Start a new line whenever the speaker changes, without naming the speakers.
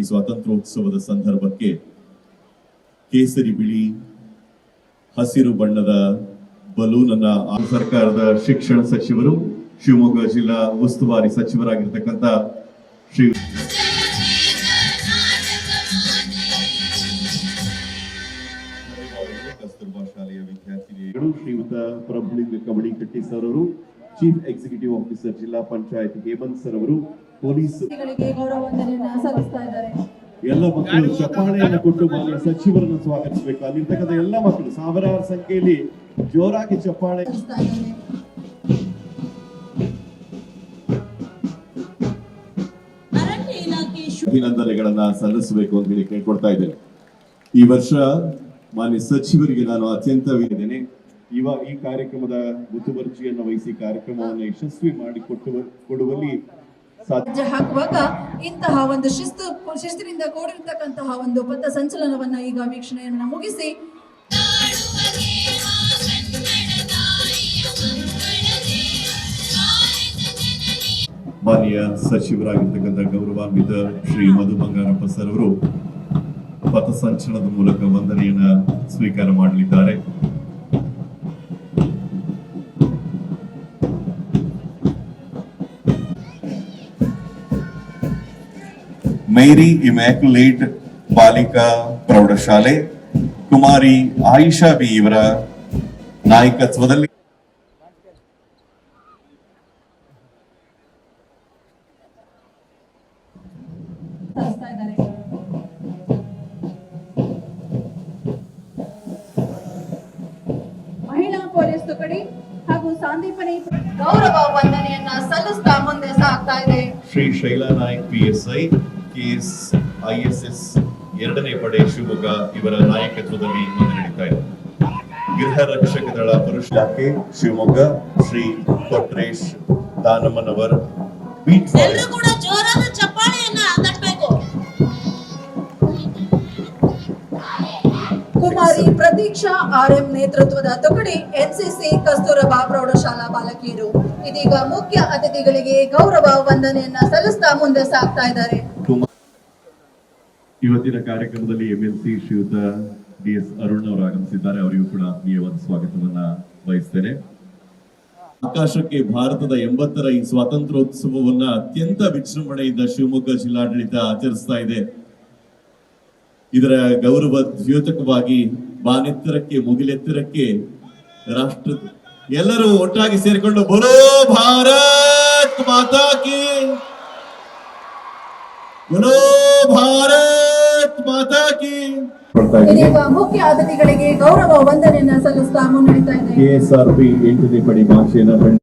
ಸ್ವಾತಂತ್ರ್ಯೋತ್ಸವದ ಸಂದರ್ಭಕ್ಕೆ ಕೇಸರಿ ಬಿಳಿ ಹಸಿರು ಬಣ್ಣದ ಬಲೂನ್ ಅನ್ನ ಸರ್ಕಾರದ ಶಿಕ್ಷಣ ಸಚಿವರು ಶಿವಮೊಗ್ಗ ಜಿಲ್ಲಾ ಉಸ್ತುವಾರಿ ಸಚಿವರಾಗಿರ್ತಕ್ಕಂಥ ಶ್ರೀ ಕಸ್ತೂರ್ಬಾ ಶಾಲೆಯ ವಿದ್ಯಾರ್ಥಿನಿಯರು ಶ್ರೀಯುತ ಪ್ರಭುಲಿಂಗ ಕವಳಿಕಟ್ಟಿ ಸರ್ ಅವರು, ಚೀಫ್ ಎಕ್ಸಿಕ್ಯೂಟಿವ್ ಆಫೀಸರ್ ಜಿಲ್ಲಾ ಪಂಚಾಯತ್ ಹೇಮಂತ್ ಸರ್ ಅವರು, ಪೊಲೀಸ್
ಗೌರವವಂದನೆಯನ್ನು ಸಲ್ಲಿಸ್ತಾ ಇದ್ದಾರೆ.
ಎಲ್ಲ ಮಕ್ಕಳು ಚಪ್ಪಾಳೆಯನ್ನು ಕೊಟ್ಟು ಮಾನ್ಯ ಸಚಿವರನ್ನು ಸ್ವಾಗತಿಸಬೇಕು. ಅಲ್ಲಿರ್ತಕ್ಕಂಥ ಎಲ್ಲ ಮಕ್ಕಳು ಸಾವಿರಾರು ಸಂಖ್ಯೆಯಲ್ಲಿ ಜೋರಾಗಿ ಚಪ್ಪಾಳೆ ಅಭಿನಂದನೆಗಳನ್ನ ಸಲ್ಲಿಸಬೇಕು ಅಂತ ಹೇಳಿ ಕೇಳ್ಕೊಡ್ತಾ ಇದ್ದೇನೆ. ಈ ವರ್ಷ ಮಾನ್ಯ ಸಚಿವರಿಗೆ ನಾನು ಅತ್ಯಂತ ವಿನಿದ್ದೇನೆ. ಈ ಕಾರ್ಯಕ್ರಮದ ಮುತುವರ್ಜಿಯನ್ನು ವಹಿಸಿ ಕಾರ್ಯಕ್ರಮವನ್ನು ಯಶಸ್ವಿ ಮಾಡಿ ಕೊಡುವಲ್ಲಿ
ಹೆಜ್ಜೆ ಹಾಕುವಾಗ ಇಂತಹ ಒಂದು ಶಿಸ್ತಿನಿಂದ ಕೂಡಿರ್ತಕ್ಕಂತಹ ಒಂದು ಪಥ ಸಂಚಲನವನ್ನ ಈಗ ವೀಕ್ಷಣೆಯನ್ನ ಮುಗಿಸಿ
ಮಾನ್ಯ ಸಚಿವರಾಗಿರ್ತಕ್ಕಂಥ ಗೌರವಾನ್ವಿತ ಶ್ರೀ ಮಧು ಬಂಗಾರಪ್ಪ ಸರ್ ಅವರು ಪಥಸಂಚಲನದ ಮೂಲಕ ವಂದನೆಯನ್ನ ಸ್ವೀಕಾರ ಮಾಡಲಿದ್ದಾರೆ. ಮೇರಿ ಇಮ್ಯಾಕ್ಯುಲೇಟ್ ಬಾಲಿಕಾ ಪ್ರೌಢಶಾಲೆ ಕುಮಾರಿ ಆಯಿಷಾ ಬಿ ಇವರ ನಾಯಕತ್ವದಲ್ಲಿ
ಮಹಿಳಾ ಪೊಲೀಸ್ ತುಕಡಿ ಹಾಗೂ ಸಾಂದೀಪನಿ ಗೌರವ ವಂದನೆಯನ್ನ ಸಲ್ಲಿಸ್ತಾ ಮುಂದೆ ಸಾಗ್ತಾ ಇದೆ.
Shri Shaila Nayak PSI KS ISS 2ನೇ ಪಡೆ ಶಿವಮೊಗ್ಗ ಇವರ ನಾಯಕತ್ವದಲ್ಲಿ ಮುಂದೆ ನಡೀತಾ ಇದೆ. ಗೃಹ ರಕ್ಷಕ ದಳ ಪುರುಷ ಇಲಾಖೆ ಶಿವಮೊಗ್ಗ ಶ್ರೀ ಕೊಟ್ರೇಶ್ ದಾನಮ್ಮನವರ್ ಬೀಟ್
ಕೂಡ ಜೋರಾದ ಚಪ್ಪಾಳೆಯನ್ನ ತಟ್ಟಬೇಕು.
ಕುಮಾರಿ ಪ್ರತೀಕ್ಷಾ RM ನೇತೃತ್ವದ ತುಕಡಿ NCC ಕಸ್ತೂರಬಾ ಪ್ರೌಢಶಾಲಾ ಬಾಲಕಿಯರು ಇದೀಗ ಮುಖ್ಯ ಅತಿಥಿಗಳಿಗೆ ಗೌರವ ವಂದನೆಯನ್ನ ಸಲ್ಲಿಸ್ತಾ ಮುಂದೆ ಸಾಗ್ತಾ ಇದ್ದಾರೆ.
ಇವತ್ತಿನ ಕಾರ್ಯಕ್ರಮದಲ್ಲಿ MLC ಶ್ರೀಯುತ DS ಅರುಣ್ ಅವರು ಆಗಮಿಸಿದ್ದಾರೆ. ಅವರಿಗೂ ಕೂಡ ಆತ್ಮೀಯವಾದ ಸ್ವಾಗತವನ್ನ ಬಯಸ್ತೇನೆ. ಆಕಾಶಕ್ಕೆ ಭಾರತದ 80ರ ಈ ಸ್ವಾತಂತ್ರ್ಯೋತ್ಸವವನ್ನ ಅತ್ಯಂತ ವಿಜೃಂಭಣೆಯಿಂದ ಶಿವಮೊಗ್ಗ ಜಿಲ್ಲಾಡಳಿತ ಆಚರಿಸ್ತಾ ಇದೆ. ಇದರ ಗೌರವ ದ್ಯೋತಕವಾಗಿ ಬಾನೆತ್ತರಕ್ಕೆ ಮುಗಿಲೆತ್ತರಕ್ಕೆ ರಾಷ್ಟ್ರ ಎಲ್ಲರೂ ಒಟ್ಟಾಗಿ ಸೇರಿಕೊಂಡು ಬೋಲೋ ಭಾರತ್ ಮಾತಾ ಕಿ, ಬೋಲೋ ಭಾರತ್ ಮಾತಾ ಕಿ.
ಇದೀಗ ಮುಖ್ಯ ಅತಿಥಿಗಳಿಗೆ ಗೌರವ ವಂದನೆಯನ್ನ ಸಲ್ಲಿಸ್ತಾ ಮುನ್ನಡೆತಾ ಇದೆ.
KSRP 8ನೇ ಪಡೆ ಭಾಷೆಯನ್ನು